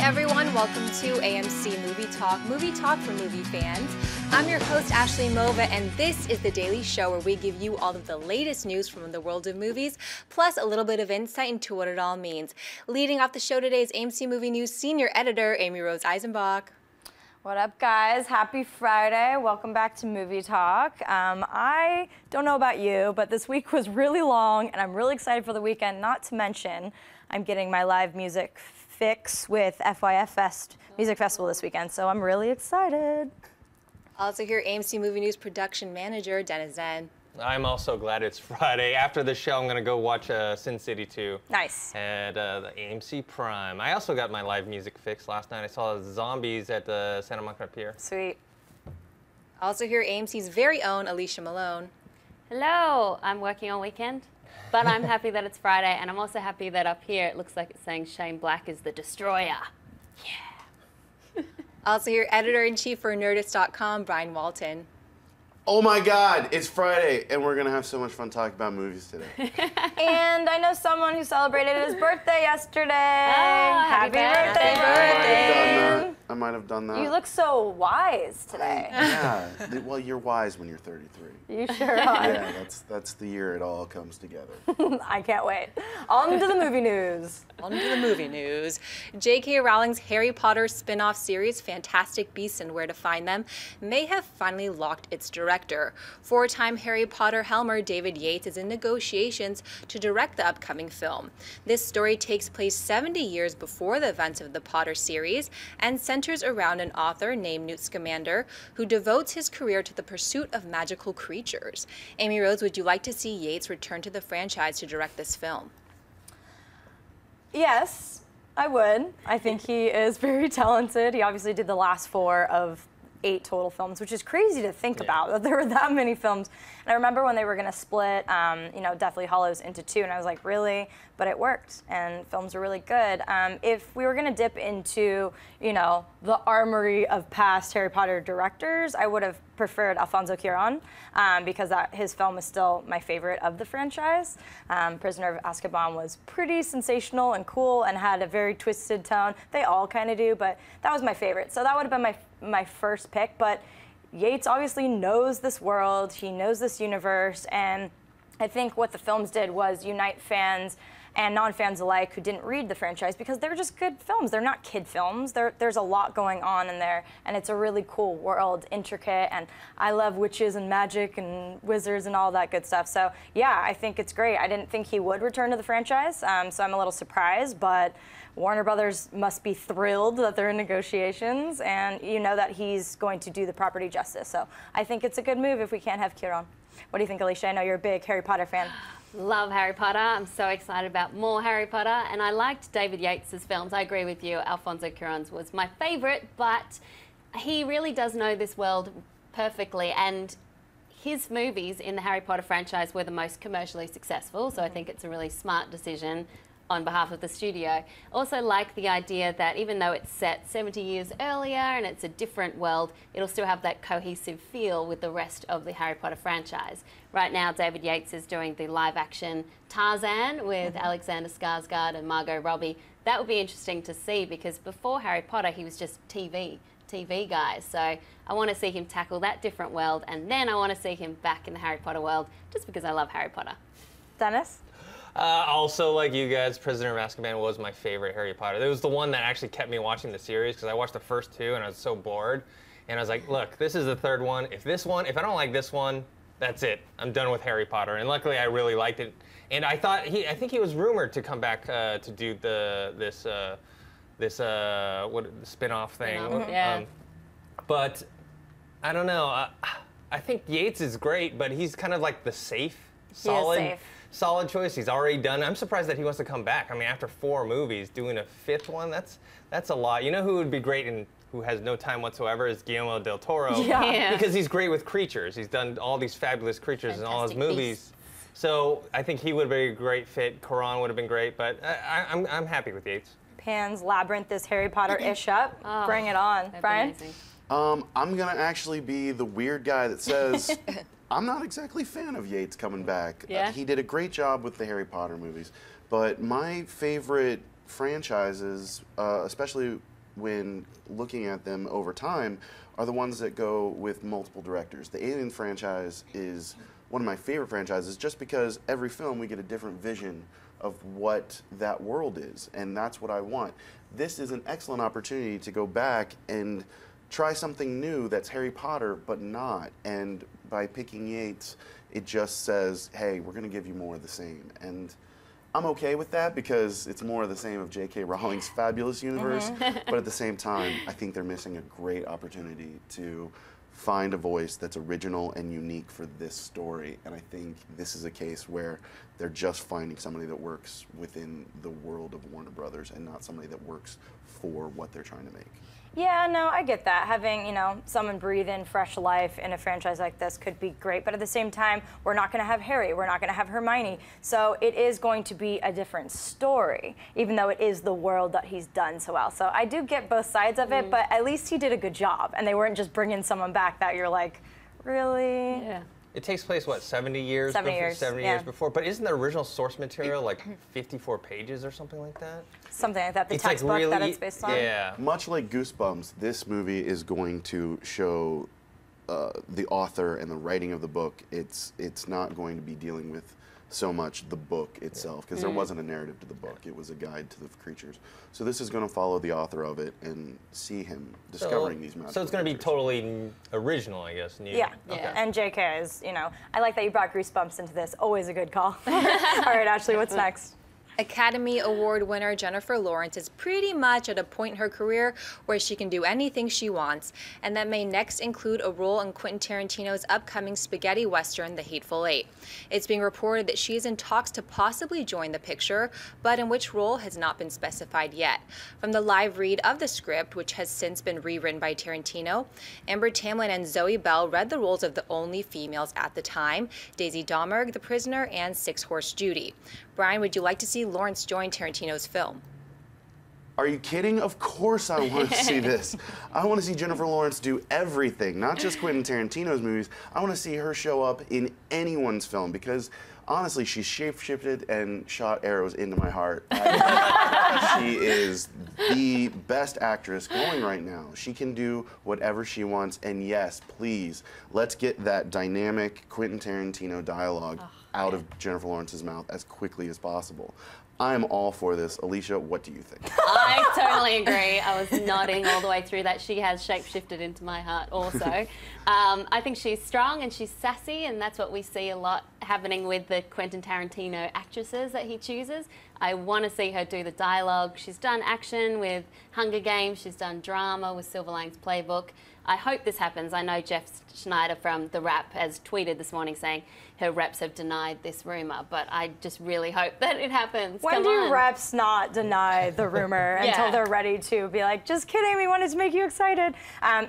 everyone, welcome to AMC Movie Talk for movie fans. I'm your host, Ashley Mova, and this is the daily show where we give you all of the latest news from the world of movies, plus a little bit of insight into what it all means. Leading off the show today is AMC Movie News Senior Editor, Amy Rose Eisenbach. What up, guys? Happy Friday. Welcome back to Movie Talk. I don't know about you, but this week was really long, and I'm really excited for the weekend, not to mention I'm getting my live music fix with FYF Fest Music Festival this weekend, so I'm really excited. Also here, AMC Movie News Production Manager, Dennis Zen. I'm also glad it's Friday. After the show, I'm going to go watch Sin City 2. Nice. At the AMC Prime. I also got my live music fix last night. I saw Zombies at the Santa Monica Pier. Sweet. Also here, AMC's very own Alicia Malone. Hello. I'm working all weekend, but I'm happy that it's Friday, and I'm also happy that up here it looks like it's saying Shane Black is the Destroyer. Yeah. Also here, Editor-in-Chief for Nerdist.com, Brian Walton. Oh my God, it's Friday, and we're gonna have so much fun talking about movies today. And I know someone who celebrated his birthday yesterday. Happy birthday. I might have done that. You look so wise today. Yeah, well, you're wise when you're 33. You sure are. Yeah, that's the year it all comes together. I can't wait. On to the movie news. On to the movie news. J.K. Rowling's Harry Potter spin-off series, Fantastic Beasts and Where to Find Them, may have finally locked its director. Four-time Harry Potter helmer David Yates is in negotiations to direct the upcoming film. This story takes place 70 years before the events of the Potter series and centers around an author named Newt Scamander who devotes his career to the pursuit of magical creatures. Amy Rose, would you like to see Yates return to the franchise to direct this film? Yes, I would. I think he is very talented. He obviously did the last 4 of 8 total films, which is crazy to think about, that there were that many films. And I remember when they were going to split, Deathly Hallows into 2, and I was like, really? But it worked, and films were really good. If we were going to dip into, the armory of past Harry Potter directors, I would have preferred Alfonso Cuarón, because his film is still my favorite of the franchise. Prisoner of Azkaban was pretty sensational and cool and had a very twisted tone. They all kind of do, but that was my favorite. So that would have been my first pick, but Yates obviously knows this world, he knows this universe, and I think what the films did was unite fans and non-fans alike who didn't read the franchise because they're just good films. They're not kid films. There's a lot going on in there, and it's a really cool world, intricate, and I love witches and magic and wizards and all that good stuff. So yeah, I think it's great. I didn't think he would return to the franchise, so I'm a little surprised, but Warner Brothers must be thrilled that they're in negotiations, and you know that he's going to do the property justice. So I think it's a good move if we can't have Cuarón. What do you think, Alicia? I know you're a big Harry Potter fan. Love Harry Potter. I'm so excited about more Harry Potter, and I liked David Yates' films. I agree with you. Alfonso Cuarón's was my favorite, but he really does know this world perfectly, and his movies in the Harry Potter franchise were the most commercially successful, so I think it's a really smart decision on behalf of the studio. Also like the idea that even though it's set 70 years earlier and it's a different world, it'll still have that cohesive feel with the rest of the Harry Potter franchise. Right now, David Yates is doing the live-action Tarzan with Alexander Skarsgård and Margot Robbie. That would be interesting to see because before Harry Potter, he was just TV guy. So I want to see him tackle that different world, and then I want to see him back in the Harry Potter world just because I love Harry Potter. Dennis? Also, like you guys, Prisoner of Azkaban was my favorite Harry Potter. It was the one that actually kept me watching the series because I watched the first 2 and I was so bored. And I was like, look, this is the 3rd one. If I don't like this one, that's it. I'm done with Harry Potter. And luckily, I really liked it. And I think he was rumored to come back to do this spin-off thing. Yeah. But I don't know. I think Yates is great, but he's kind of like the solid choice. He's already done. I'm surprised that he wants to come back. I mean, after 4 movies, doing a 5th one, that's a lot. You know who would be great and who has no time whatsoever is Guillermo del Toro. Yeah. Because he's great with creatures. He's done all these fabulous creatures in all his movies. Beasts. So I think he would be a great fit. Cuarón would have been great, but I'm happy with Yates. Pan's Labyrinth is Harry Potter-ish up. Bring it on. Brian? I'm gonna actually be the weird guy that says I'm not exactly a fan of Yates coming back. Yeah. He did a great job with the Harry Potter movies, but my favorite franchises, especially when looking at them over time are the ones that go with multiple directors. The Alien franchise is one of my favorite franchises just because every film we get a different vision of what that world is, and that's what I want. This is an excellent opportunity to go back and try something new that's Harry Potter, but not. And by picking Yates, it just says, hey, we're going to give you more of the same. And I'm okay with that because it's more of the same of J.K. Rowling's fabulous universe. But at the same time, I think they're missing a great opportunity to find a voice that's original and unique for this story. And I think this is a case where they're just finding somebody that works within the world of Warner Brothers and not somebody that works for what they're trying to make. Yeah, no, I get that. Having, someone breathe in fresh life in a franchise like this could be great, but at the same time, we're not going to have Harry, we're not going to have Hermione, so it is going to be a different story, even though it is the world that he's done so well. So I do get both sides of it, but at least he did a good job, and they weren't just bringing someone back that you're like, really? Yeah. It takes place, what, 70 years? 70 years, 70 yeah. years before. But isn't the original source material like 54 pages or something like that? Something like that, the It's like textbook really, that it's based on. yeah. Much like Goosebumps, this movie is going to show the author and the writing of the book. It's not going to be dealing with so much the book itself, because there wasn't a narrative to the book. It was a guide to the creatures. So this is going to follow the author of it and see him discovering these magical So it's going to be creatures. totally original, I guess. New. Yeah, Okay. and JK is, I like that you brought Goosebumps into this. Always a good call. All right, Ashley, what's next? Academy Award winner Jennifer Lawrence is pretty much at a point in her career where she can do anything she wants, and that may next include a role in Quentin Tarantino's upcoming spaghetti western, The Hateful Eight. It's being reported that she is in talks to possibly join the picture, but in which role has not been specified yet. From the live read of the script, which has since been rewritten by Tarantino, Amber Tamblyn and Zoe Bell read the roles of the only females at the time, Daisy Domergue, the prisoner, and Six Horse Judy. Brian, would you like to see Lawrence join Tarantino's film? Are you kidding? Of course I want to see this. I want to see Jennifer Lawrence do everything, not just Quentin Tarantino's movies. I want to see her show up in anyone's film because, honestly, she's shape-shifted and shot arrows into my heart. She is the best actress going right now. She can do whatever she wants, and yes, please, let's get that dynamic Quentin Tarantino dialogue out of Jennifer Lawrence's mouth as quickly as possible. I'm all for this. Alicia, what do you think? I totally agree. I was nodding all the way through that. She has shapeshifted into my heart also. I think she's strong and she's sassy, and that's what we see a lot happening with the Quentin Tarantino actresses that he chooses. I want to see her do the dialogue. She's done action with Hunger Games. She's done drama with Silver Linings Playbook. I hope this happens. I know Jeff Schneider from The Wrap has tweeted this morning saying her reps have denied this rumor, but I just really hope that it happens. When Come do on. reps not deny the rumor until they're ready to be like, just kidding, we wanted to make you excited?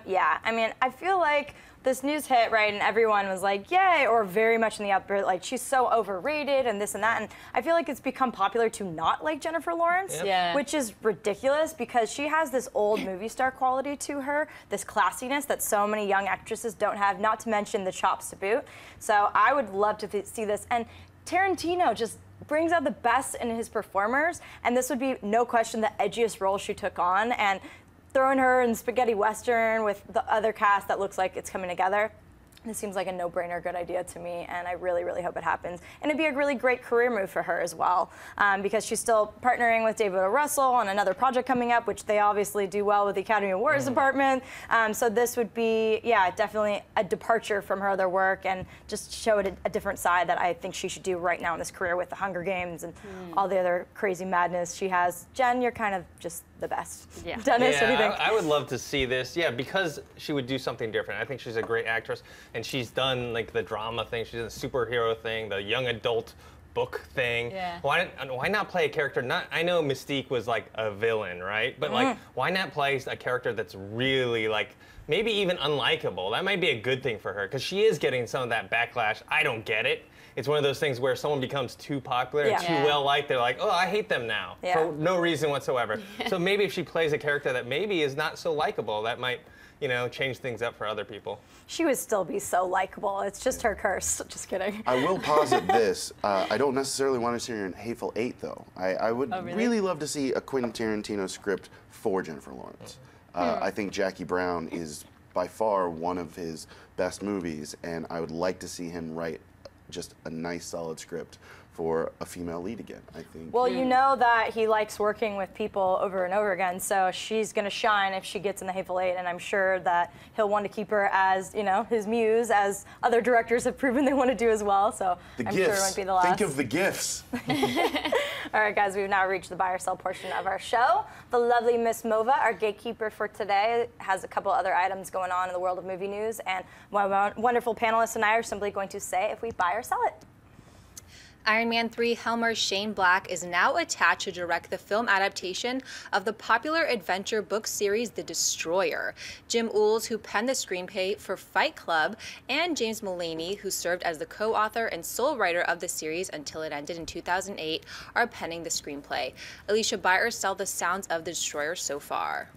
Yeah, I mean, I feel like this news hit, right, and everyone was like, yay, or very much in the upper, like, she's so overrated and this and that, and I feel like it's become popular to not like Jennifer Lawrence, which is ridiculous because she has this old movie star quality to her, this classiness that so many young actresses don't have, not to mention the chops to boot. So I would love to see this, and Tarantino just brings out the best in his performers, and this would be, no question, the edgiest role she took on, and throwing her in spaghetti western with the other cast that looks like it's coming together. This seems like a no-brainer good idea to me, and I really, really hope it happens. And it'd be a really great career move for her as well, because she's still partnering with David O. Russell on another project coming up, which they obviously do well with the Academy Awards department. So this would be, yeah, definitely a departure from her other work and just show it a different side that I think she should do right now in this career with the Hunger Games and all the other crazy madness she has. Jen, you're kind of just the best. Yeah. Dennis, what do you think? I would love to see this. Yeah, because she would do something different. I think she's a great actress, and she's done like the drama thing. She's done the superhero thing, the young adult book thing. Yeah. Why not play a character? I know Mystique was like a villain, right? But like, why not play a character that's really like maybe even unlikable? That might be a good thing for her because she is getting some of that backlash. I don't get it. it's one of those things where someone becomes too popular and too well-liked, they're like, oh, I hate them now, for no reason whatsoever. So maybe if she plays a character that maybe is not so likable, that might, you know, change things up for other people. She would still be so likable. It's just her curse. Just kidding. I will posit this. I don't necessarily want to see her in Hateful Eight, though. I would really love to see a Quentin Tarantino script for Jennifer Lawrence. I think Jackie Brown is by far one of his best movies, and I would like to see him write just a nice, solid script for a female lead again, I think. Well, you know that he likes working with people over and over again, so she's going to shine if she gets in the Hateful Eight, and I'm sure that he'll want to keep her as, you know, his muse, as other directors have proven they want to do as well, so I'm sure it won't be the last. Think of the gifts. All right, guys, we've now reached the buy or sell portion of our show. The lovely Miss Mova, our gatekeeper for today, has a couple other items going on in the world of movie news, and my wonderful panelists and I are simply going to say if we buy or sell it. Iron Man 3 Helmer Shane Black is now attached to direct the film adaptation of the popular adventure book series The Destroyer. Jim Uhls, who penned the screenplay for Fight Club, and James Mullaney, who served as the co-author and sole writer of the series until it ended in 2008, are penning the screenplay. Alicia, buy or sell the sounds of The Destroyer so far?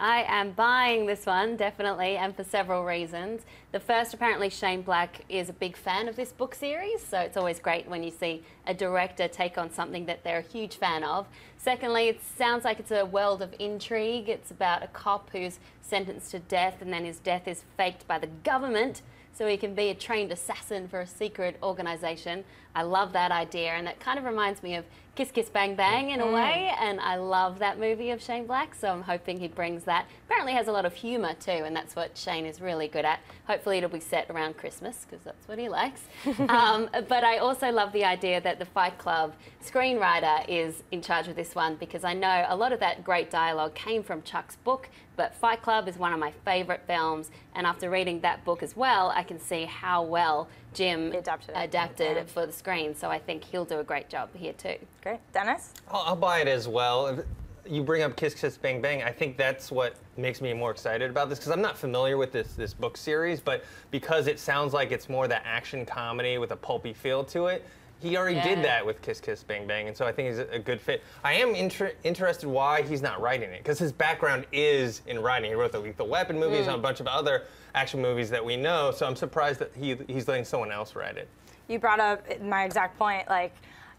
I am buying this one, definitely, and for several reasons. The first, apparently Shane Black is a big fan of this book series, so it's always great when you see a director take on something that they're a huge fan of. Secondly, it sounds like it's a world of intrigue. It's about a cop who's sentenced to death, and then his death is faked by the government, so he can be a trained assassin for a secret organization. I love that idea, and that kind of reminds me of Kiss Kiss Bang Bang in a way, and I love that movie of Shane Black, so I'm hoping he brings that. Apparently has a lot of humor too, and that's what Shane is really good at. Hopefully it'll be set around Christmas, because that's what he likes. But I also love the idea that the Fight Club screenwriter is in charge of this one, because I know a lot of that great dialogue came from Chuck's book, but Fight Club is one of my favorite films, and after reading that book as well, I can see how well Jim adapted it for the screen, so I think he'll do a great job here too. Great. Dennis? I'll buy it as well. You bring up Kiss Kiss Bang Bang, I think that's what makes me more excited about this, because I'm not familiar with this book series, but because it sounds like it's more that action comedy with a pulpy feel to it, he already did that with Kiss Kiss Bang Bang, and so I think he's a good fit. I am interested why he's not writing it, because his background is in writing. He wrote the Lethal Weapon movies and a bunch of other action movies that we know, so I'm surprised that he's letting someone else write it. You brought up my exact point, like,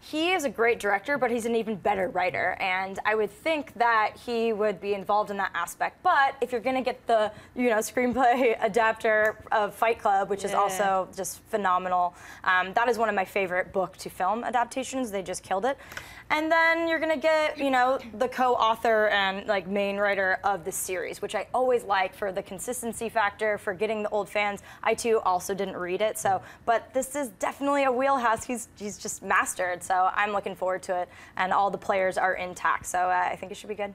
he is a great director, but he's an even better writer, and I would think that he would be involved in that aspect. But if you're going to get the, you know, screenplay adapter of Fight Club, which is also just phenomenal, that is one of my favorite book to film adaptations. They just killed it. And then you're gonna get, you know, the co-author and like main writer of the series, which I always like for the consistency factor, for getting the old fans. I too also didn't read it, so, but this is definitely a wheelhouse he's just mastered, so I'm looking forward to it, and all the players are intact, so I think it should be good.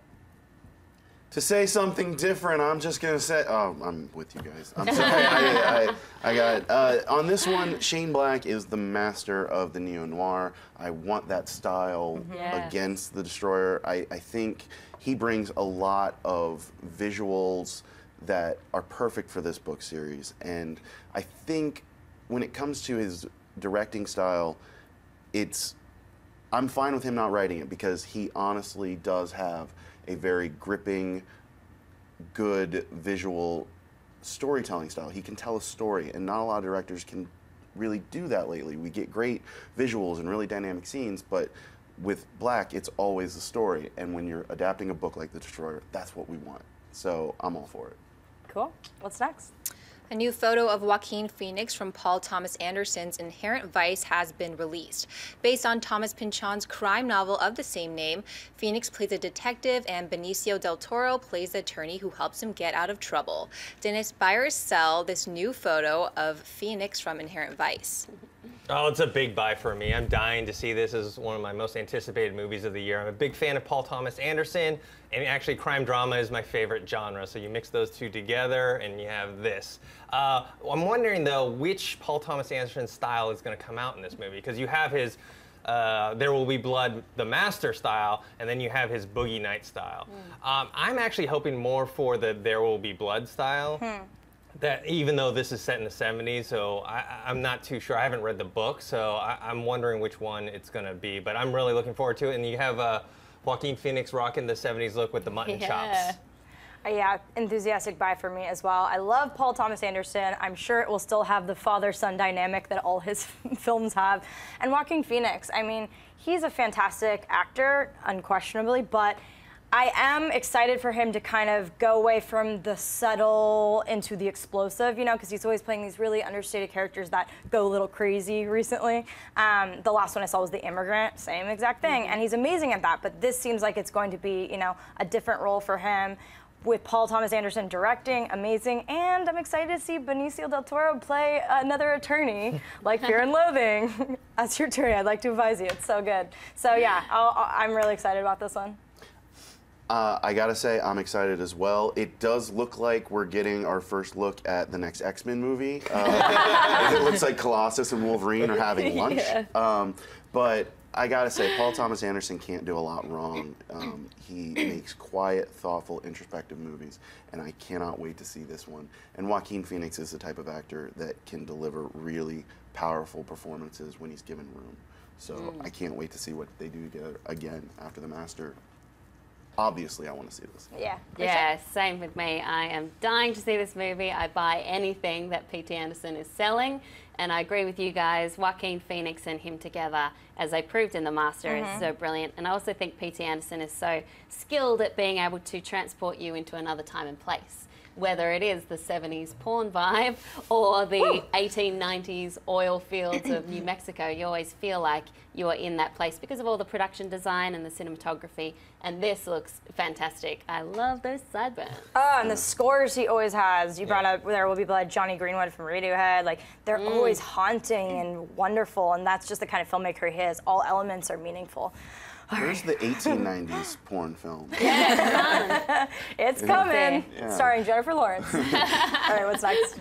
To say something different, I'm just gonna say, oh, I'm with you guys. I'm sorry, I got it. On this one, Shane Black is the master of the neo-noir. I want that style against The Destroyer. I think he brings a lot of visuals that are perfect for this book series. And I think when it comes to his directing style, I'm fine with him not writing it, because he honestly does have a very gripping, good visual storytelling style. He can tell a story, and not a lot of directors can really do that lately. We get great visuals and really dynamic scenes, but with Black, it's always the story. And when you're adapting a book like The Destroyer, that's what we want. So I'm all for it. Cool. What's next? A new photo of Joaquin Phoenix from Paul Thomas Anderson's Inherent Vice has been released. Based on Thomas Pynchon's crime novel of the same name, Phoenix plays a detective and Benicio del Toro plays the attorney who helps him get out of trouble. Dennis, buy or sell this new photo of Phoenix from Inherent Vice? Oh, it's a big buy for me. I'm dying to see this as one of my most anticipated movies of the year. I'm a big fan of Paul Thomas Anderson, and actually crime drama is my favorite genre. So you mix those two together and you have this. I'm wondering though, which Paul Thomas Anderson style is going to come out in this movie, because you have his There Will Be Blood, the master style, and then you have his Boogie Night style. I'm actually hoping more for the There Will Be Blood style. that even though this is set in the 70s, so I'm not too sure. I haven't read the book, so I'm wondering which one it's going to be. But I'm really looking forward to it. And you have Joaquin Phoenix rocking the 70s look with the mutton chops. Yeah, enthusiastic buy for me as well. I love Paul Thomas Anderson. I'm sure it will still have the father-son dynamic that all his films have. And Joaquin Phoenix, I mean, he's a fantastic actor, unquestionably, but I am excited for him to kind of go away from the subtle into the explosive, you know, because he's always playing these really understated characters that go a little crazy recently. The last one I saw was The Immigrant, same exact thing, and he's amazing at that, but this seems like it's going to be, you know, a different role for him. With Paul Thomas Anderson directing, amazing, and I'm excited to see Benicio del Toro play another attorney, like Fear and Loathing. That's your attorney, I'd like to advise you, it's so good. So yeah, I'm really excited about this one. I gotta say, I'm excited as well. It does look like we're getting our first look at the next X-Men movie. It looks like Colossus and Wolverine are having lunch. Yeah. But I gotta say, Paul Thomas Anderson can't do a lot wrong. He makes quiet, thoughtful, introspective movies, and I cannot wait to see this one. And Joaquin Phoenix is the type of actor that can deliver really powerful performances when he's given room. So I can't wait to see what they do together again after The Master. Obviously, I want to see this. Yeah. Yeah, same with me. I am dying to see this movie. I buy anything that P.T. Anderson is selling. And I agree with you guys. Joaquin Phoenix and him together, as they proved in The Master, is so brilliant. And I also think P.T. Anderson is so skilled at being able to transport you into another time and place. Whether it is the 70s porn vibe or the 1890s oil fields of New Mexico, you always feel like you are in that place because of all the production design and the cinematography. And this looks fantastic. I love those sideburns. Oh, and the scores he always has. You brought up There Will Be Blood, Johnny Greenwood from Radiohead. Like, they're always haunting and wonderful, and that's just the kind of filmmaker he is. All elements are meaningful. Where's the 1890s porn film? It's coming. Yeah. Starring Jennifer Lawrence. All right, what's next?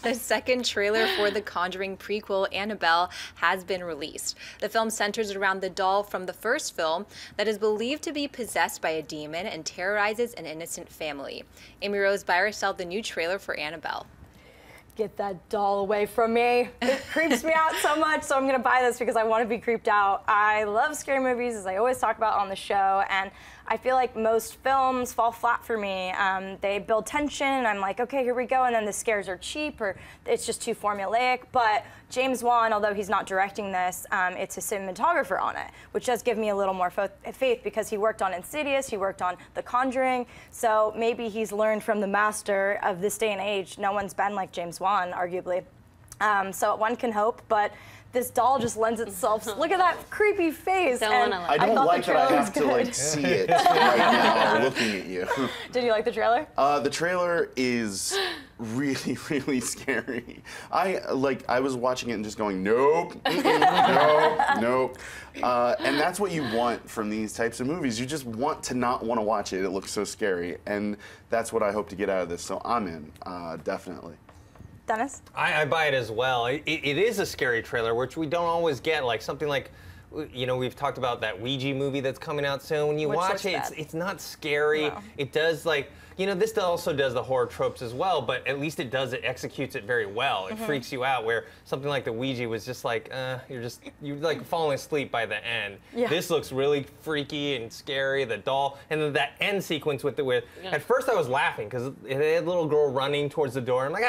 The second trailer for the Conjuring prequel, Annabelle, has been released. The film centers around the doll from the first film that is believed to be possessed by a demon and terrorizes an innocent family. Amy Rose Byers saw the new trailer for Annabelle. Get that doll away from me. It creeps me out so much, so I'm gonna buy this because I want to be creeped out. I love scary movies, as I always talk about on the show, and I feel like most films fall flat for me. They build tension, and I'm like, okay, here we go, and then the scares are cheap, or it's just too formulaic. But James Wan, although he's not directing this, it's a cinematographer on it, which does give me a little more faith because he worked on Insidious, he worked on The Conjuring, so maybe he's learned from the master of this day and age. No one's been like James Wan, arguably. So one can hope, but this doll just lends itself. Look at that creepy face. I don't like that I have to like see it right now looking at you. Did you like the trailer? The trailer is really, really scary. I was watching it and just going, nope, nope. And that's what you want from these types of movies. You just want to not want to watch it. It looks so scary, and that's what I hope to get out of this. So I'm in, definitely. Dennis? I buy it as well. It is a scary trailer, which we don't always get. Like something like, you know, we've talked about that Ouija movie that's coming out soon. When you watch it, it's not scary. No. It does like, you know, this also does the horror tropes as well, but at least it executes it very well. It freaks you out, where something like the Ouija was just like, you're like falling asleep by the end. Yeah. This looks really freaky and scary, the doll, and then that end sequence with at first I was laughing because it had a little girl running towards the door. I'm like,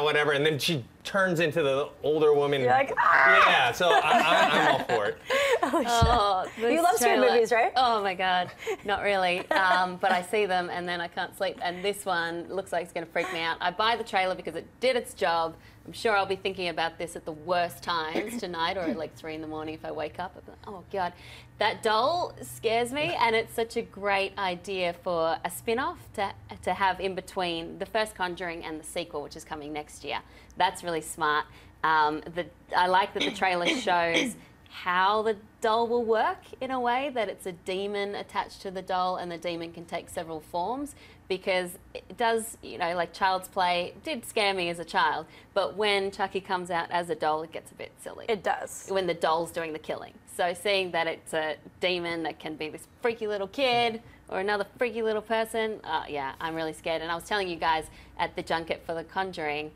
whatever, and then she turns into the older woman. You're like, ah! Yeah, so I'm all for it. Oh, you love scary movies, right? Oh my God, not really. But I see them and then I can't sleep. And this one looks like it's going to freak me out. I buy the trailer because it did its job. I'm sure I'll be thinking about this at the worst times tonight, or at like 3 in the morning if I wake up. Oh God, that doll scares me, and it's such a great idea for a spin-off to have in between the first Conjuring and the sequel, which is coming next year. That's really smart. I like that the trailer shows how the doll will work in a way that it's a demon attached to the doll, and the demon can take several forms, because it does, you know, like Child's Play did scare me as a child, but when Chucky comes out as a doll, it gets a bit silly. It does. When the doll's doing the killing. So seeing that it's a demon that can be this freaky little kid or another freaky little person, yeah, I'm really scared. And I was telling you guys at the junket for The Conjuring,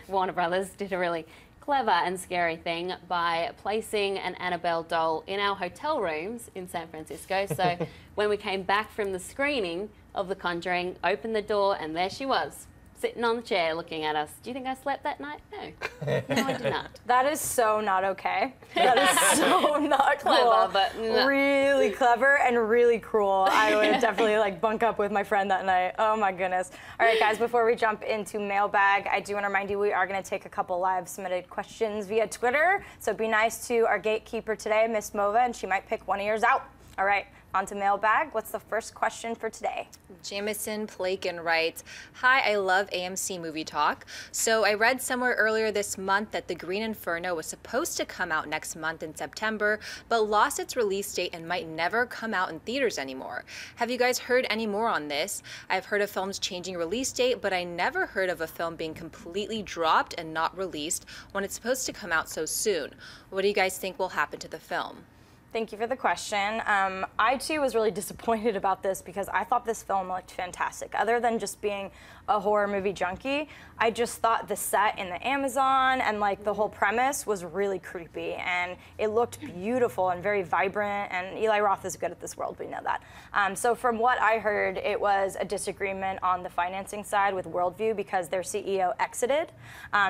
Warner Brothers did a really clever and scary thing by placing an Annabelle doll in our hotel rooms in San Francisco. So when we came back from the screening of The Conjuring, opened the door, and there she was, sitting on the chair looking at us. Do you think I slept that night? No. No, I did not. That is so not okay. That is so not cool. Clever, but no. Really clever and really cruel. I would definitely like bunk up with my friend that night. Oh my goodness. All right, guys, before we jump into mailbag, I do want to remind you we are going to take a couple live submitted questions via Twitter. So be nice to our gatekeeper today, Miss Mova, and she might pick one of yours out. All right. On to mailbag. What's the first question for today? Jamison Plakin writes, "Hi, I love AMC Movie Talk. So I read somewhere earlier this month that the Green Inferno was supposed to come out next month in September, but lost its release date and might never come out in theaters anymore. Have you guys heard any more on this? I've heard of films changing release date, but I never heard of a film being completely dropped and not released when it's supposed to come out so soon. What do you guys think will happen to the film?" Thank you for the question. I too was really disappointed about this because I thought this film looked fantastic. Other than just being a horror movie junkie, I just thought the set in the Amazon and like the whole premise was really creepy, and it looked beautiful and very vibrant, and Eli Roth is good at this world, we know that. So from what I heard, it was a disagreement on the financing side with Worldview because their CEO exited.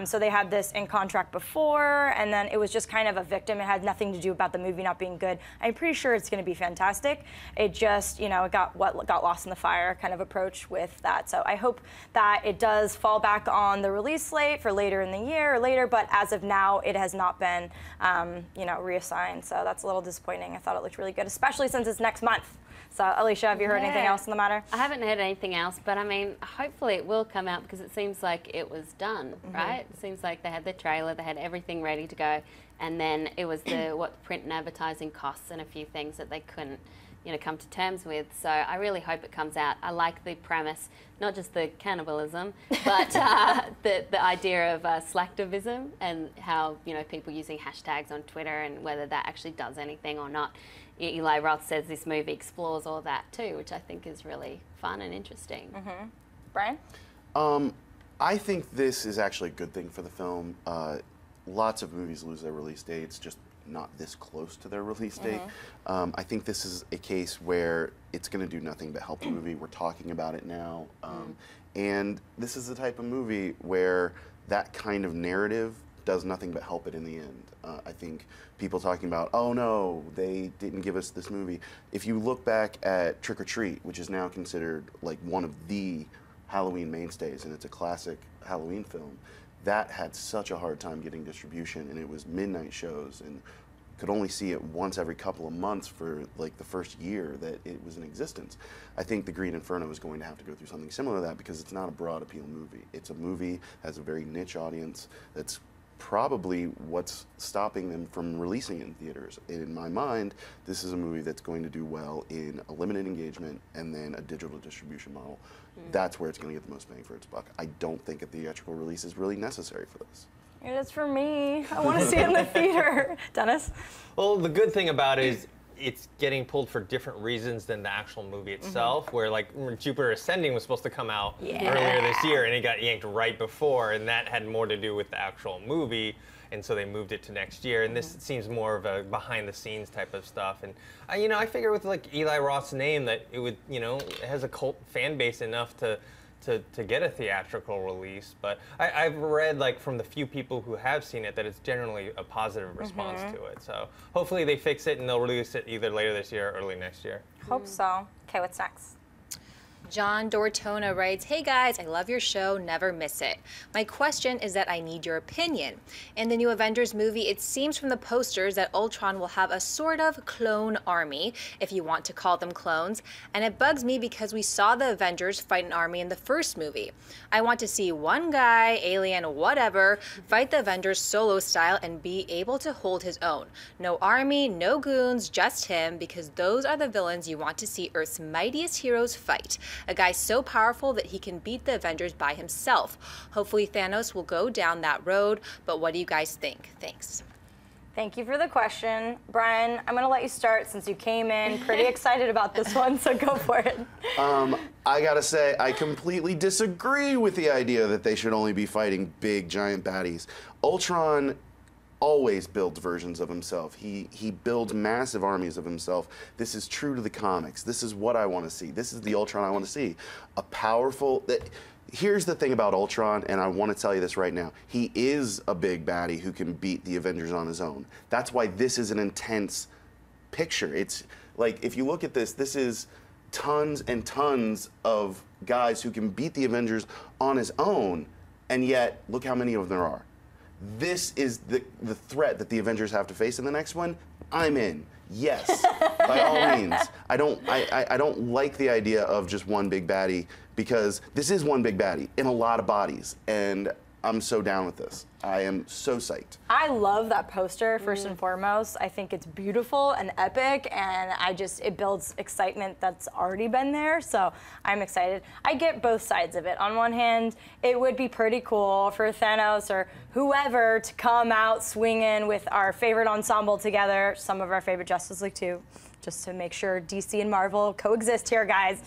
So they had this in contract before, and then it was just kind of a victim. It had nothing to do about the movie not being good. I'm pretty sure it's going to be fantastic. It just, it got lost in the fire kind of approach with that. So I hope that it does fall back on the release slate for later in the year or later, but as of now, it has not been, reassigned. So that's a little disappointing. I thought it looked really good, especially since it's next month. So Alicia, have you heard anything else on the matter? I haven't heard anything else, but I mean, hopefully it will come out because it seems like it was done, right? It seems like they had the trailer, they had everything ready to go, and then it was the print and advertising costs and a few things that they couldn't, come to terms with. So I really hope it comes out. I like the premise, not just the cannibalism, but the idea of slacktivism and how people using hashtags on Twitter and whether that actually does anything or not. Eli Roth says this movie explores all that too, which I think is really fun and interesting. Brian? I think this is actually a good thing for the film. Lots of movies lose their release dates, just not this close to their release date. I think this is a case where it's going to do nothing but help the movie. We're talking about it now. And this is the type of movie where that kind of narrative does nothing but help it in the end. I think people talking about, oh no, they didn't give us this movie. If you look back at Trick or Treat, which is now considered like one of the Halloween mainstays, and it's a classic Halloween film, that had such a hard time getting distribution, and it was midnight shows, and could only see it once every couple of months for like the first year that it was in existence. I think The Green Inferno is going to have to go through something similar to that because it's not a broad appeal movie. It's a movie that has a very niche audience that's probably what's stopping them from releasing it in theaters. In my mind, this is a movie that's going to do well in a limited engagement and then a digital distribution model. That's where it's going to get the most bang for its buck. I don't think a theatrical release is really necessary for this. It is for me. I want to see it in the theater. Dennis? Well, the good thing about it is it's getting pulled for different reasons than the actual movie itself, where like Jupiter Ascending was supposed to come out earlier this year and it got yanked right before, and that had more to do with the actual movie, and so they moved it to next year. And this seems more of a behind the scenes type of stuff. And I figure with like Eli Roth's name that it would, it has a cult fan base enough to get a theatrical release. But I've read like from the few people who have seen it that it's generally a positive response to it. So hopefully they fix it and they'll release it either later this year or early next year. Hope so. Okay, what's next? John Dortona writes, "Hey guys, I love your show, never miss it. My question is that I need your opinion. In the new Avengers movie, it seems from the posters that Ultron will have a sort of clone army, if you want to call them clones, and it bugs me because we saw the Avengers fight an army in the first movie. I want to see one guy, alien, whatever, fight the Avengers solo style and be able to hold his own. No army, no goons, just him, because those are the villains you want to see Earth's mightiest heroes fight. A guy so powerful that he can beat the Avengers by himself. Hopefully Thanos will go down that road, but what do you guys think? Thanks." Thank you for the question. Brian, I'm going to let you start since you came in pretty excited about this one, so go for it. I gotta say, I completely disagree with the idea that they should only be fighting big, giant baddies. Ultron always builds versions of himself. He builds massive armies of himself. This is true to the comics. This is what I want to see. This is the Ultron I want to see. A powerful... Here's the thing about Ultron, and I want to tell you this right now. He is a big baddie who can beat the Avengers on his own. That's why this is an intense picture. It's like, if you look at this, this is tons and tons of guys who can beat the Avengers on his own, and yet, look how many of them there are. This is the threat that the Avengers have to face in the next one. I'm in. Yes, by all means. I don't like the idea of just one big baddie, because this is one big baddie in a lot of bodies, and I'm so down with this. I am so psyched. I love that poster, first and foremost. I think it's beautiful and epic, and it builds excitement that's already been there, so I'm excited. I get both sides of it. On one hand, it would be pretty cool for Thanos or whoever to come out swinging with our favorite ensemble together, some of our favorite Justice League too, just to make sure DC and Marvel coexist here, guys.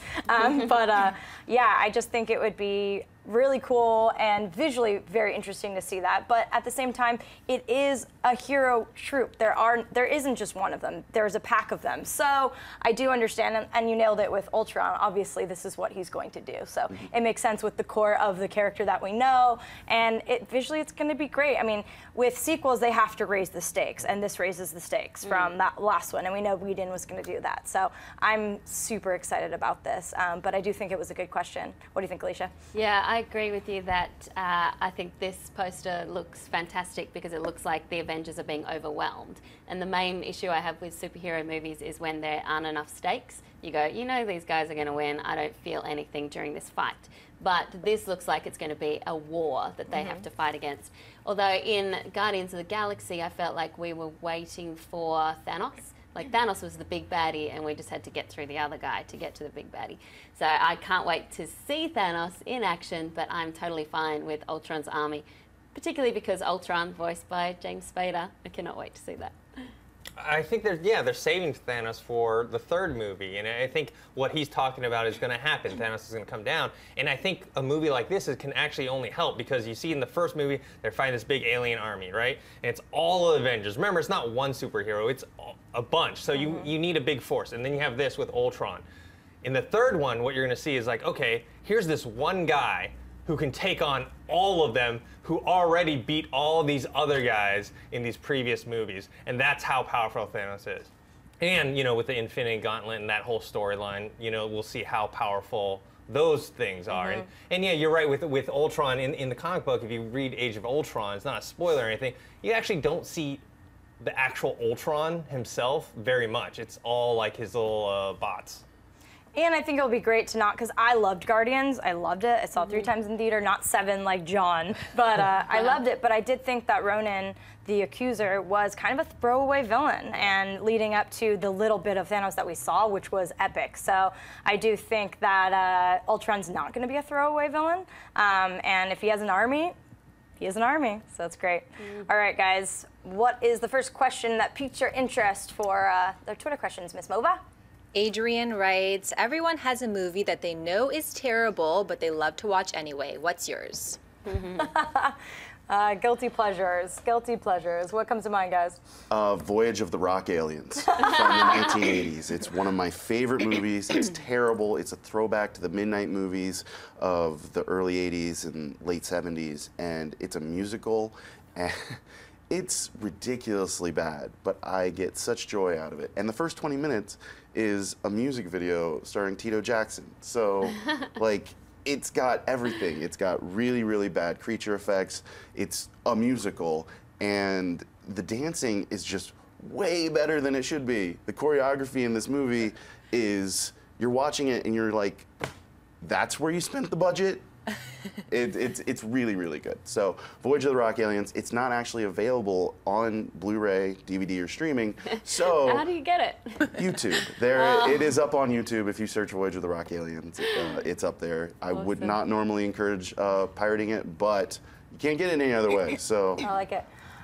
Yeah, I just think it would be really cool and visually very interesting to see that. But at the same time, it is a hero troop. There isn't just one of them. There's a pack of them. So I do understand, and you nailed it with Ultron. Obviously, this is what he's going to do. So it makes sense with the core of the character that we know, and visually it's going to be great. I mean, with sequels, they have to raise the stakes, and this raises the stakes from that last one, and we know Whedon was going to do that. So I'm super excited about this, but I do think it was a good question. What do you think, Alicia? Yeah, I agree with you that I think this poster looks fantastic because it looks like the Avengers are being overwhelmed. And the main issue I have with superhero movies is when there aren't enough stakes. You go, you know these guys are going to win. I don't feel anything during this fight. But this looks like it's going to be a war that they have to fight against. Although in Guardians of the Galaxy, I felt like we were waiting for Thanos. Like, Thanos was the big baddie, and we just had to get through the other guy to get to the big baddie. So I can't wait to see Thanos in action, but I'm totally fine with Ultron's army, particularly because Ultron, voiced by James Spader. I cannot wait to see that. I think they're saving Thanos for the third movie, and I think what he's talking about is going to happen. Thanos is going to come down, and I think a movie like this can actually only help because you see in the first movie they're fighting this big alien army, right? And it's all the Avengers. Remember, it's not one superhero; it's a bunch. So you need a big force, and then you have this with Ultron. In the third one, what you're going to see is like, okay, here's this one guy who can take on all of them, who already beat all these other guys in these previous movies. And that's how powerful Thanos is. And, you know, with the Infinity Gauntlet and that whole storyline, you know, we'll see how powerful those things are. And yeah, you're right, with Ultron, in the comic book, if you read Age of Ultron, it's not a spoiler or anything, you actually don't see the actual Ultron himself very much. It's all like his little bots. And I think it'll be great to not, because I loved Guardians. I loved it. I saw it 3 times in theater, not 7 like John. But I loved it. But I did think that Ronan, the Accuser, was kind of a throwaway villain, and leading up to the little bit of Thanos that we saw, which was epic. So I do think that Ultron's not going to be a throwaway villain. And if he has an army, he has an army. So that's great. All right, guys. What is the first question that piqued your interest for their Twitter questions, Miss Mova? Adrian writes, everyone has a movie that they know is terrible, but they love to watch anyway. What's yours? Guilty pleasures. Guilty pleasures. What comes to mind, guys? Voyage of the Rock Aliens from the 1980s. It's one of my favorite movies. It's terrible. It's a throwback to the midnight movies of the early 80s and late 70s, and it's a musical. And it's ridiculously bad, but I get such joy out of it. And the first 20 minutes is a music video starring Tito Jackson. So, like, it's got everything. It's got really, really bad creature effects. It's a musical, and the dancing is just way better than it should be. The choreography in this movie is, you're watching it and you're like, that's where you spent the budget? It's really, really good. So, Voyage of the Rock Aliens, it's not actually available on Blu-ray, DVD, or streaming. So how do you get it? YouTube. It is up on YouTube if you search Voyage of the Rock Aliens. It's up there. I would not normally encourage pirating it, but you can't get it any other way. So I like it.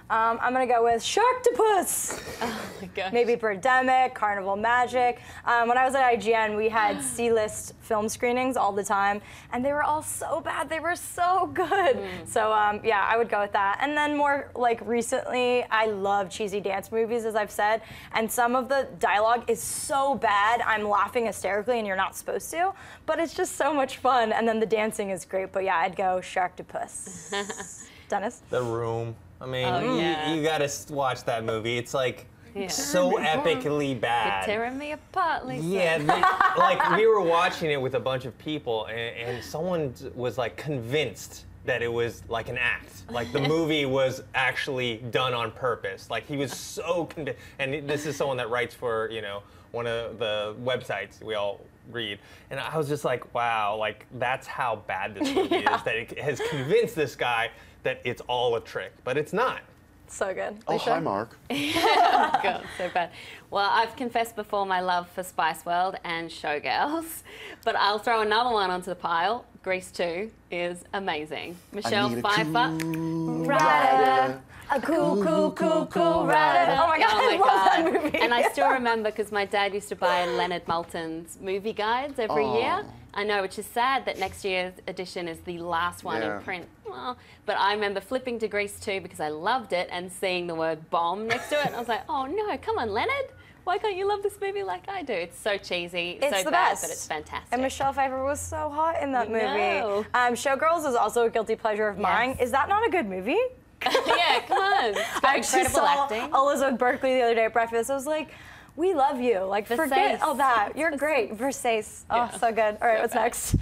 I'm gonna go with Sharktopus. Oh my gosh. Maybe Birdemic, Carnival Magic. When I was at IGN, we had C-list film screenings all the time, and they were all so bad. They were so good. So yeah, I would go with that. And then more like recently, I love cheesy dance movies, as I've said, and some of the dialogue is so bad, I'm laughing hysterically, and you're not supposed to, but it's just so much fun. And then the dancing is great. But yeah, I'd go Sharktopus. Dennis? The Room. I mean, yeah. you gotta watch that movie. It's like so epically bad. You're tearing me apart, Lisa. Yeah, like we were watching it with a bunch of people, and someone was like convinced that it was like an act. Like the movie was actually done on purpose. Like he was so convinced. And this is someone that writes for, you know, one of the websites we all read. And I was just like, wow, like that's how bad this movie is, that it has convinced this guy that it's all a trick, but it's not. So good. Oh, Alicia? hi, Mark. God, so bad. Well, I've confessed before my love for Spice World and Showgirls, but I'll throw another one onto the pile. Grease 2 is amazing. Michelle Pfeiffer. Rider. A cool rider. Oh my God, I love that movie. And I still remember because my dad used to buy Leonard Maltin's movie guides every year. I know, which is sad that next year's edition is the last one in print. Well, but I remember flipping to Grease 2 because I loved it and seeing the word bomb next to it. And I was like, oh no, come on, Leonard. Why can't you love this movie like I do? It's so cheesy, It's so the bad, best. but it's fantastic. And Michelle Pfeiffer was so hot in that I movie. know. Showgirls is also a guilty pleasure of mine. Is that not a good movie? Yeah, come on. It's got I actually incredible saw acting. Elizabeth Berkley the other day at breakfast. I was like, we love you. Like, forget all that. You're great. Versace. Oh, so good. All right, what's next?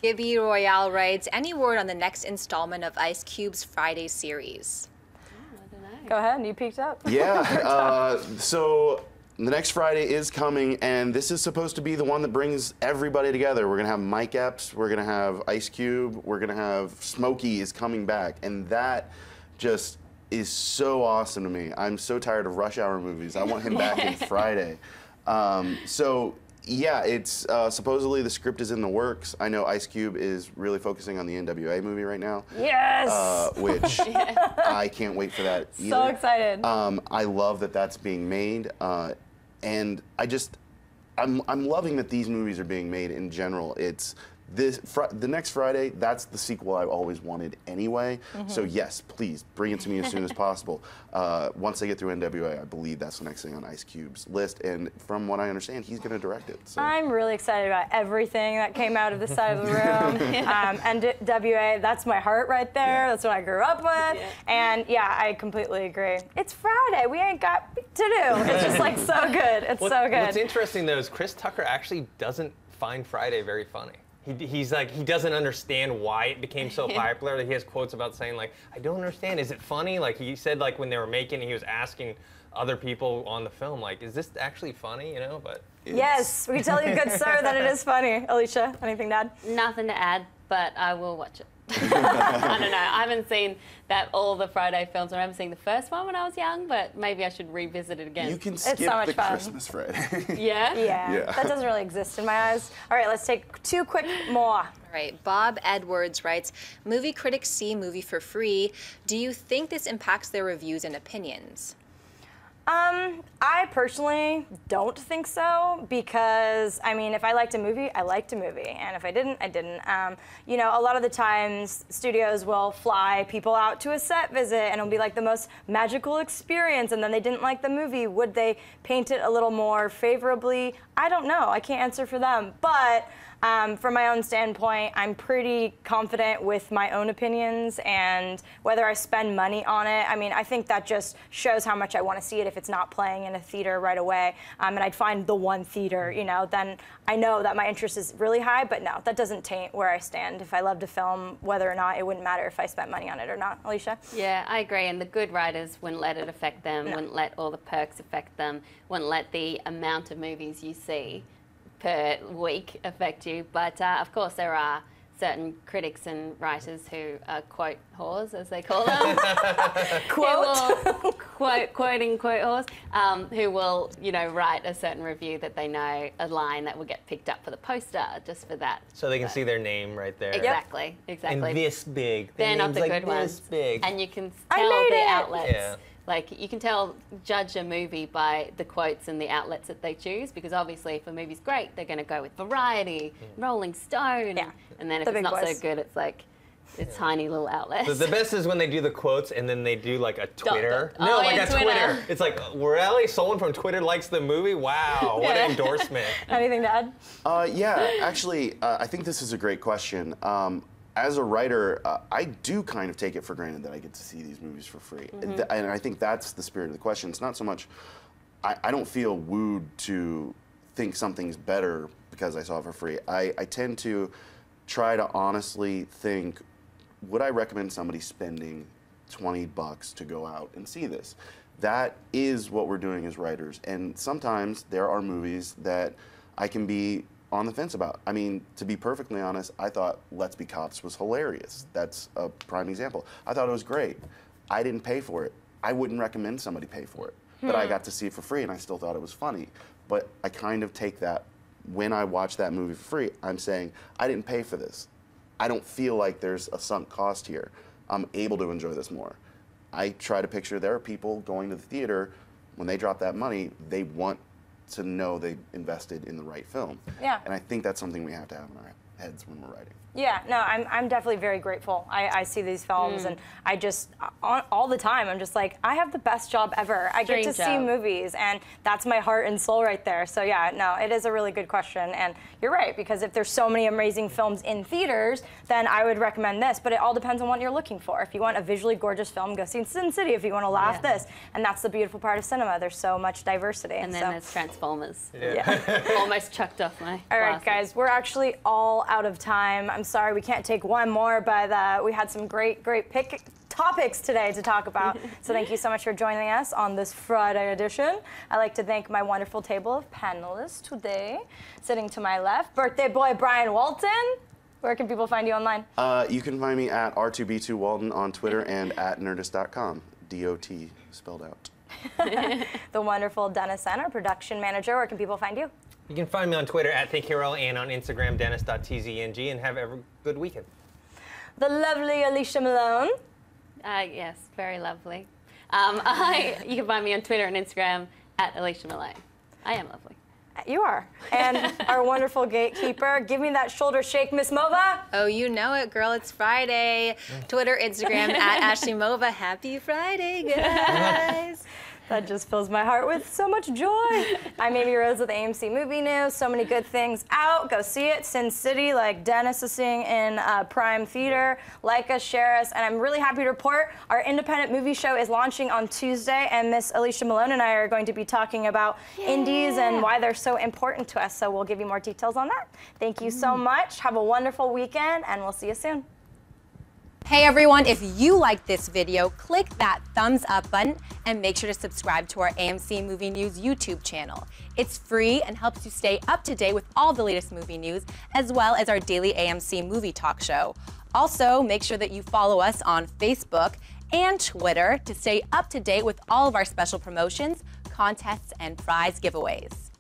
Gibby Royale writes, any word on the next installment of Ice Cube's Friday series? I don't know. Go ahead. You peeked up. Yeah, so the next Friday is coming, and this is supposed to be the one that brings everybody together. We're going to have Mike Epps, we're going to have Ice Cube, we're going to have Smokey is coming back, and that just is so awesome to me. I'm so tired of Rush Hour movies. I want him back in Friday. So yeah, it's supposedly the script is in the works. I know Ice Cube is really focusing on the NWA movie right now. Yes! Which I can't wait for that either. So excited. I love that that's being made, and I'm loving that these movies are being made in general. It's the next Friday, that's the sequel I've always wanted anyway. So yes, please bring it to me as soon as possible. Once I get through NWA, I believe that's the next thing on Ice Cube's list, and from what I understand, he's going to direct it. So. I'm really excited about everything that came out of this side of the room. NWA, that's my heart right there. That's what I grew up with. And yeah, I completely agree. It's Friday. We ain't got to do. It's just like so good. It's so good. What's interesting though is Chris Tucker actually doesn't find Friday very funny. He's like, he doesn't understand why it became so popular. He has quotes about saying like, I don't understand, is it funny? Like he said like when they were making it, he was asking other people on the film like, is this actually funny, you know? But Yes, we tell you, good sir, that it is funny. Alicia, anything to add? Nothing to add, but I will watch it. I don't know. I haven't seen all the Friday films. I haven't seen the first one when I was young, but maybe I should revisit it again. You can skip so much the fun. Christmas Friday. Yeah? Yeah, that doesn't really exist in my eyes. All right, let's take two quick more. All right, Bob Edwards writes, movie critics see movie for free. Do you think this impacts their reviews and opinions? I personally don't think so because, I mean, if I liked a movie, I liked a movie. And if I didn't, I didn't. You know, a lot of the times studios will fly people out to a set visit and it'll be like the most magical experience and then they didn't like the movie. Would they paint it a little more favorably? I don't know. I can't answer for them. But from my own standpoint, I'm pretty confident with my own opinions and whether I spend money on it. I mean, I think that just shows how much I want to see it if it's not playing in a theater right away. And I'd find the one theater, you know, then I know that my interest is really high, but no, that doesn't taint where I stand. If I loved a film, whether or not, it wouldn't matter if I spent money on it or not. Alicia? Yeah, I agree. And the good writers wouldn't let it affect them, wouldn't let all the perks affect them, wouldn't let the amount of movies you see per week affect you. But of course, there are certain critics and writers who are quote whores, as they call them. Quoting quote whores, who will, you know, write a certain review that they know a line that will get picked up for the poster just for that. So they can see their name right there. Exactly, exactly. And this big. They're not the like good ones. Big. And you can tell the outlets. Yeah. Like, you can judge a movie by the quotes and the outlets that they choose, because obviously if a movie's great, they're going to go with Variety, Rolling Stone, and then if it's not so good, it's like tiny little outlets. The best is when they do the quotes and then they do like a Twitter. No, like a Twitter. It's like, really? Someone from Twitter likes the movie? Wow, what an endorsement. Anything to add? Yeah, actually, I think this is a great question. As a writer, I do kind of take it for granted that I get to see these movies for free. And I think that's the spirit of the question. It's not so much, I don't feel wooed to think something's better because I saw it for free. I tend to try to honestly think, would I recommend somebody spending $20 to go out and see this? That is what we're doing as writers. And sometimes there are movies that I can be on the fence about. I mean, to be perfectly honest, I thought Let's Be Cops was hilarious. That's a prime example. I thought it was great. I didn't pay for it. I wouldn't recommend somebody pay for it. But I got to see it for free and I still thought it was funny. But I kind of take that, when I watch that movie for free, I'm saying, I didn't pay for this. I don't feel like there's a sunk cost here. I'm able to enjoy this more. I try to picture there are people going to the theater, when they drop that money, they want to know they invested in the right film. Yeah. And I think that's something we have to have in our heads when we're writing. Yeah, no, I'm definitely very grateful. I see these films and I just, all the time, I'm just like, I have the best job ever. I get to see movies and that's my heart and soul right there. So yeah, no, it is a really good question. And you're right, because if there's so many amazing films in theaters, then I would recommend this. But it all depends on what you're looking for. If you want a visually gorgeous film, go see Sin City. If you want to laugh, this. And that's the beautiful part of cinema. There's so much diversity. And then there's Transformers. Yeah. Almost chucked off my All right, guys, we're actually all out of time. I'm sorry we can't take one more, but we had some great topics today to talk about. So thank you so much for joining us on this Friday edition. I'd like to thank my wonderful table of panelists today. Sitting to my left, birthday boy Brian Walton. Where can people find you online? You can find me at R2B2Walton on Twitter and at nerdist.com. D-O-T spelled out. The wonderful Dennis N, our production manager. Where can people find you? You can find me on Twitter at ThinkHero and on Instagram, dennis.tzng, and have a good weekend. The lovely Alicia Malone. Yes, very lovely. You can find me on Twitter and Instagram at Alicia Malone. I am lovely. You are. And our wonderful gatekeeper. Give me that shoulder shake, Miss Mova. Oh, you know it, girl. It's Friday. Twitter, Instagram, at Ashley Mova. Happy Friday, guys. That just fills my heart with so much joy. I'm Amy Rose with AMC Movie News. So many good things out. Go see it. Sin City, like Dennis is seeing in Prime Theater. Like us, share us. And I'm really happy to report our independent movie show is launching on Tuesday. And Miss Alicia Malone and I are going to be talking about indies and why they're so important to us. So we'll give you more details on that. Thank you so much. Have a wonderful weekend, and we'll see you soon. Hey everyone, if you like this video, click that thumbs up button and make sure to subscribe to our AMC Movie News YouTube channel. It's free and helps you stay up to date with all the latest movie news, as well as our daily AMC Movie Talk show. Also, make sure that you follow us on Facebook and Twitter to stay up to date with all of our special promotions, contests, and prize giveaways.